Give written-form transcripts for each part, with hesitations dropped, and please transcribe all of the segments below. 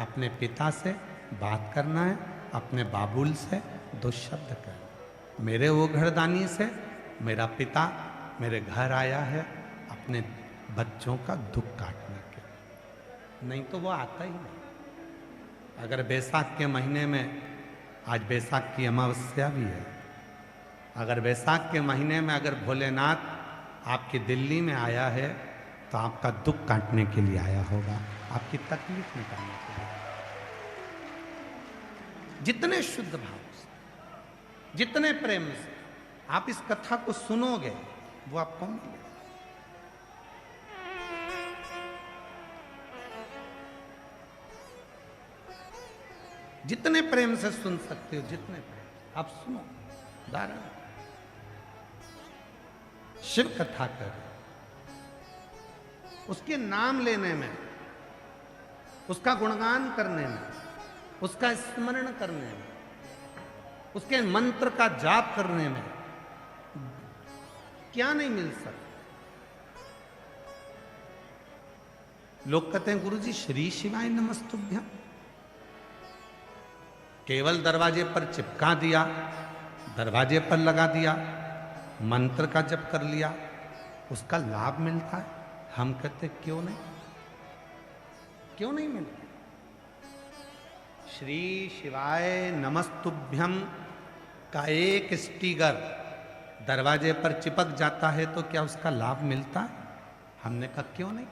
अपने पिता से बात करना है, अपने बाबुल से 2 शब्द कहना। मेरे वो घरदानी से मेरा पिता मेरे घर आया है अपने बच्चों का दुख काटने के, नहीं तो वो आता ही नहीं। अगर बैसाख के महीने में, आज बैसाख की अमावस्या भी है, अगर बैसाख के महीने में अगर भोलेनाथ आपकी दिल्ली में आया है तो आपका दुख काटने के लिए आया होगा, आपकी तकलीफ निकालने के लिए। जितने शुद्ध भाव से, जितने प्रेम से आप इस कथा को सुनोगे वो आपको मिलेगा। जितने प्रेम से सुन सकते हो, जितने प्रेम आप सुनो। उदाहरण शिव कथा कर, उसके नाम लेने में, उसका गुणगान करने में, उसका स्मरण करने में, उसके मंत्र का जाप करने में क्या नहीं मिल सकता। लोग कहते हैं गुरुजी श्री शिवाय नमस्तुभ्यम केवल दरवाजे पर चिपका दिया, दरवाजे पर लगा दिया, मंत्र का जप कर लिया, उसका लाभ मिलता है। हम कहते क्यों नहीं, क्यों नहीं मिलता। श्री शिवाय नमस्तुभ्यम का एक स्टिकर दरवाजे पर चिपक जाता है तो क्या उसका लाभ मिलता है? हमने कहा क्यों नहीं।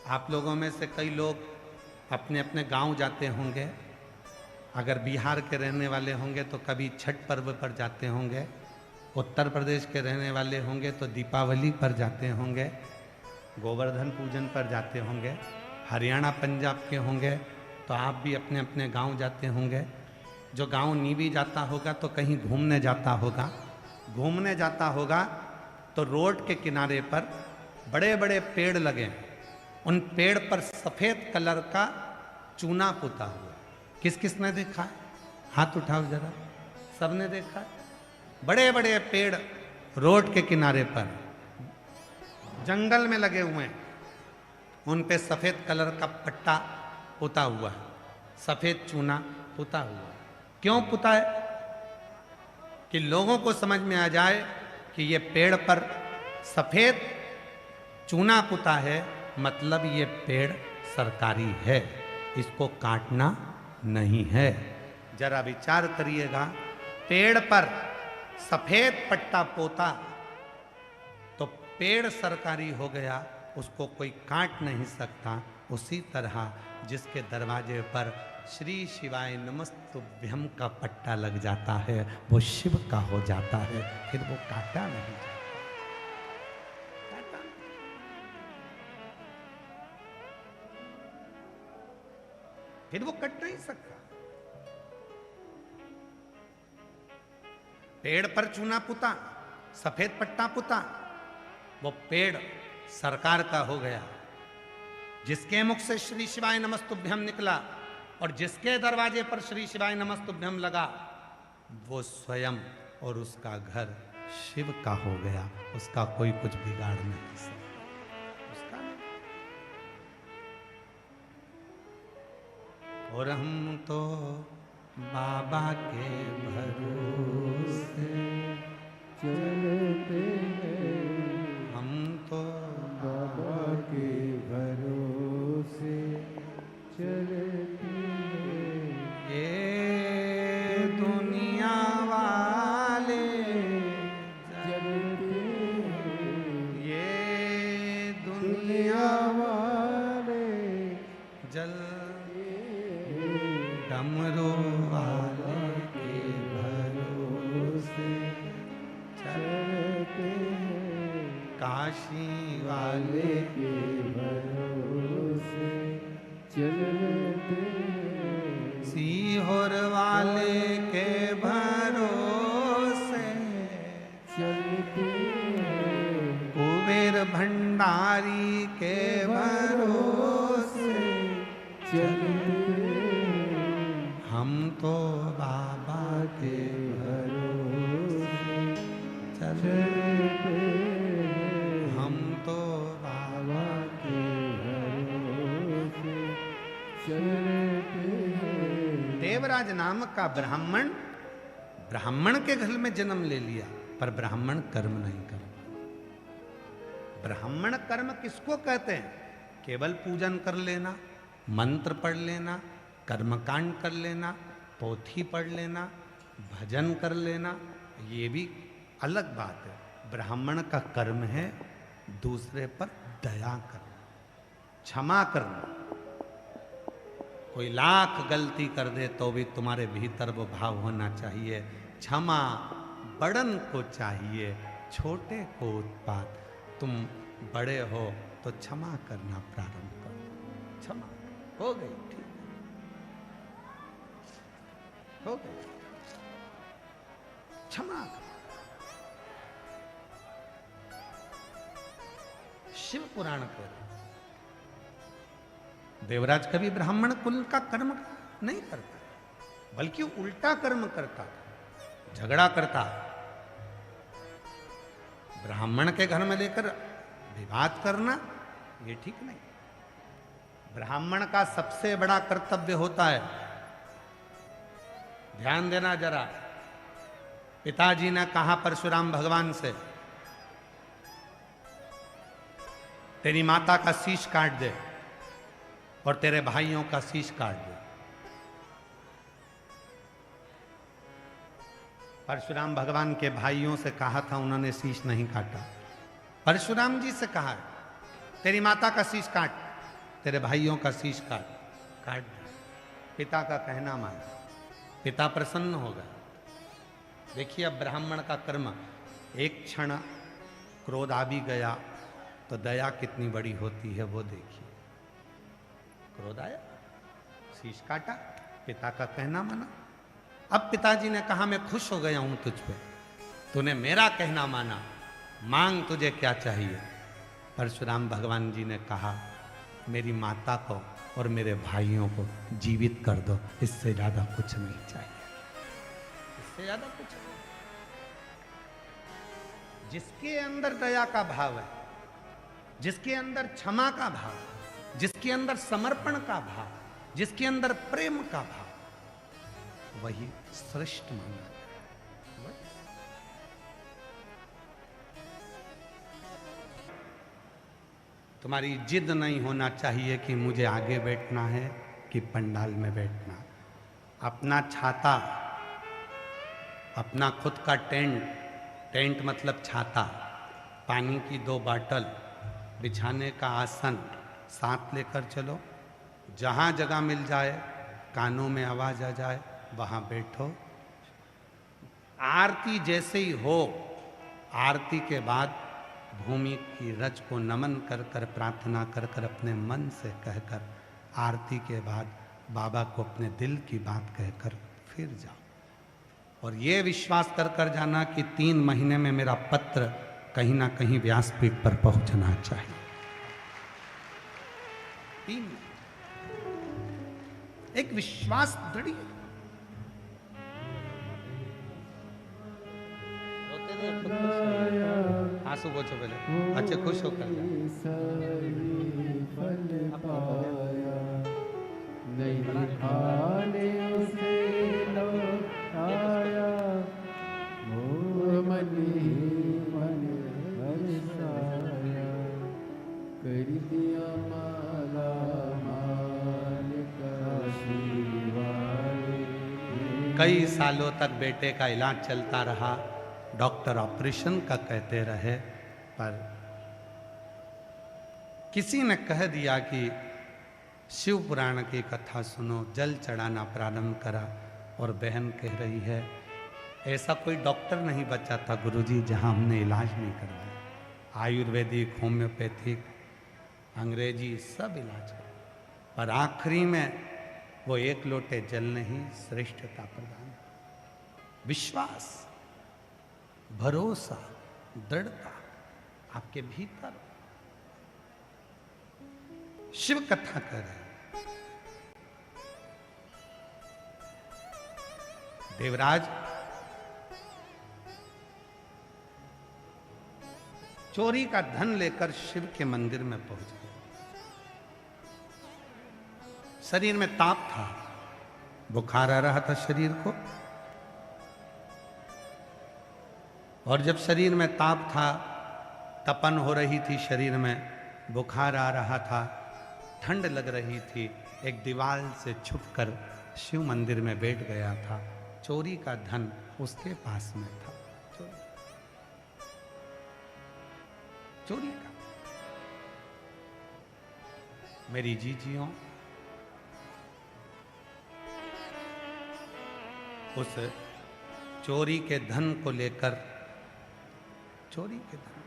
आप लोगों में से कई लोग अपने अपने गांव जाते होंगे, अगर बिहार के रहने वाले होंगे तो कभी छठ पर्व पर जाते होंगे, उत्तर प्रदेश के रहने वाले होंगे तो दीपावली पर जाते होंगे, गोवर्धन पूजन पर जाते होंगे, हरियाणा पंजाब के होंगे तो आप भी अपने अपने गांव जाते होंगे। जो गांव नहीं भी जाता होगा तो कहीं घूमने जाता होगा, घूमने जाता होगा तो रोड के किनारे पर बड़े बड़े पेड़ लगे, उन पेड़ पर सफ़ेद कलर का चूना पुता हुआ। किस किस ने देखा है? हाथ उठाओ जरा। सबने देखा है? बड़े बड़े पेड़ रोड के किनारे पर जंगल में लगे हुए हैं, उन पे सफ़ेद कलर का पट्टा पुता हुआ है, सफ़ेद चूना पुता हुआ है। क्यों पुता है? कि लोगों को समझ में आ जाए कि ये पेड़ पर सफ़ेद चूना पुता है, मतलब ये पेड़ सरकारी है, इसको काटना नहीं है। जरा विचार करिएगा, पेड़ पर सफेद पट्टा पोता तो पेड़ सरकारी हो गया, उसको कोई काट नहीं सकता। उसी तरह जिसके दरवाजे पर श्री शिवाय नमस्तुभ्यम का पट्टा लग जाता है वो शिव का हो जाता है, फिर वो काटा नहीं जाता। फिर वो कट नहीं सकता। पेड़ पर चूना पुता, सफेद पट्टा पुता, वो पेड़ सरकार का हो गया। जिसके मुख से श्री शिवाय नमस्तुभ्यम निकला और जिसके दरवाजे पर श्री शिवाय नमस्तुभ्यम लगा, वो स्वयं और उसका घर शिव का हो गया। उसका कोई कुछ बिगाड़ नहीं सकता। और हम तो बाबा के भरोसे चलते हैं, हम तो बाबा के भरोसे चलते हैं। ये दुनिया वाले जलते हैं, ये दुनिया वाले जल डमरू वाले के भरोसे चलते हैं, काशी वाले के भरोसे चलते हैं, सीहोर वाले के भरोसे चलते हैं, कुबेर भंडारी के भरोसे चलते हैं। हम तो बाबा के भरोसे चलते हैं, हम तो बाबा के भरोसे देवराज नाम का ब्राह्मण ब्राह्मण के घर में जन्म ले लिया, पर ब्राह्मण कर्म नहीं कर। ब्राह्मण कर्म किसको कहते हैं? केवल पूजन कर लेना, मंत्र पढ़ लेना, कर्मकांड कर लेना, पोथी पढ़ लेना, भजन कर लेना, ये भी अलग बात है। ब्राह्मण का कर्म है दूसरे पर दया करना, क्षमा करना। कोई लाख गलती कर दे तो भी तुम्हारे भीतर वो भाव होना चाहिए, क्षमा बड़न को चाहिए, छोटे को उत्पात। तुम बड़े हो तो क्षमा करना प्रारंभ करो। क्षमा हो गई, ठीक हो गई, क्षमा करो। शिव पुराण कह रहे, देवराज कभी ब्राह्मण कुल का कर्म नहीं करता, बल्कि उल्टा कर्म करता, झगड़ा करता। ब्राह्मण के घर में लेकर विवाद करना ये ठीक नहीं। ब्राह्मण का सबसे बड़ा कर्तव्य होता है, ध्यान देना जरा। पिताजी ने कहा परशुराम भगवान से, तेरी माता का शीश काट दे और तेरे भाइयों का शीश काट दे। परशुराम भगवान के भाइयों से कहा था, उन्होंने शीश नहीं काटा। परशुराम जी से कहा, तेरी माता का शीश काट, तेरे भाइयों का शीश काट दे। पिता का कहना माना, पिता प्रसन्न होगा। देखिए अब ब्राह्मण का कर्म, एक क्षण क्रोध आ भी गया तो दया कितनी बड़ी होती है वो देखिए। क्रोध आया, शीश काटा, पिता का कहना माना। अब पिताजी ने कहा, मैं खुश हो गया हूं तुझ पे, तूने मेरा कहना माना, मांग तुझे क्या चाहिए। परशुराम भगवान जी ने कहा, मेरी माता को और मेरे भाइयों को जीवित कर दो, इससे ज्यादा कुछ नहीं चाहिए, इससे ज्यादा कुछ नहीं। जिसके अंदर दया का भाव है, जिसके अंदर क्षमा का भाव, जिसके अंदर समर्पण का भाव, जिसके अंदर प्रेम का भाव, वही श्रेष्ठ माना जाता है। तुम्हारी जिद नहीं होना चाहिए कि मुझे आगे बैठना है कि पंडाल में बैठना। अपना छाता, अपना खुद का टेंट मतलब छाता, पानी की 2 बाटल, बिछाने का आसन साथ लेकर चलो। जहाँ जगह मिल जाए, कानों में आवाज आ जाए, वहाँ बैठो। आरती जैसे ही हो, आरती के बाद भूमि की रज को नमन कर कर, प्रार्थना कर कर, अपने मन से कहकर, आरती के बाद बाबा को अपने दिल की बात कहकर फिर जाओ। और ये विश्वास कर कर जाना कि 3 महीने में मेरा पत्र कहीं ना कहीं व्यासपीठ पर पहुंचना चाहिए। 3 एक विश्वास दृढ़। आंसू पोछो पहले, अच्छे खुश होकर कई सालों तक बेटे का इलाज चलता रहा, डॉक्टर ऑपरेशन का कहते रहे, पर किसी ने कह दिया कि शिव पुराण की कथा सुनो। जल चढ़ाना प्रारंभ करा और बहन कह रही है, ऐसा कोई डॉक्टर नहीं बचा था गुरुजी जहां हमने इलाज नहीं करवाया। आयुर्वेदिक, होम्योपैथिक, अंग्रेजी सब इलाज कर, पर आखिरी में वो 1 लोटे जल ने ही श्रेष्ठता प्रदान। विश्वास, भरोसा, दृढ़ता आपके भीतर। शिव कथा कर रहे हैं। देवराज चोरी का धन लेकर शिव के मंदिर में पहुंच गए। शरीर में ताप था, बुखार आ रहा था शरीर को, और जब शरीर में ताप था, तपन हो रही थी शरीर में, बुखार आ रहा था, ठंड लग रही थी, एक दीवार से छुपकर शिव मंदिर में बैठ गया था। चोरी का धन उसके पास में था, चोरी का। मेरी जीजियों, उस चोरी के धन को लेकर, चोरी के धन,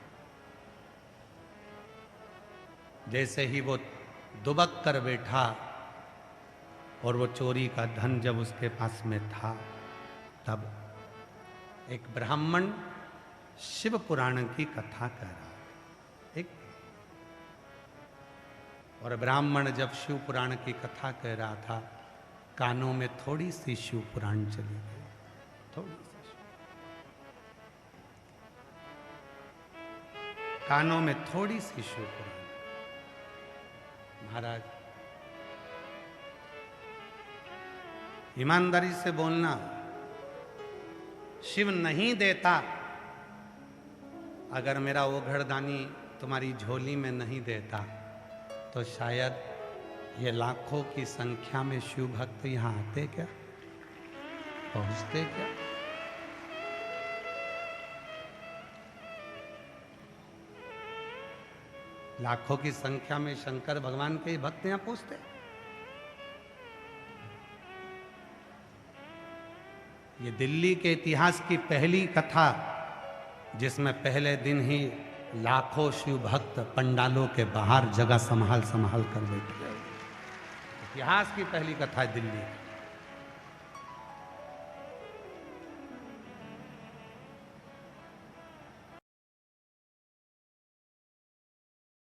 जैसे ही वो दुबक कर बैठा और वो चोरी का धन जब उसके पास में था, तब एक ब्राह्मण शिव पुराण की कथा कह रहा था। एक और ब्राह्मण जब शिव पुराण की कथा कह रहा था, कानों में थोड़ी सी शिव पुराण चली गई, थोड़ी सी कानों में थोड़ी सी शिव पुराण। महाराज, ईमानदारी से बोलना, शिव नहीं देता, अगर मेरा वो घड़दानी तुम्हारी झोली में नहीं देता, तो शायद ये लाखों की संख्या में शिव भक्त यहां आते क्या, पहुंचते क्या? लाखों की संख्या में शंकर भगवान के भक्त यहां पहुंचते। ये दिल्ली के इतिहास की पहली कथा, जिसमें पहले दिन ही लाखों शिव भक्त पंडालों के बाहर जगह संभाल संभाल कर बैठ गए। इतिहास की पहली कथा है दिल्ली।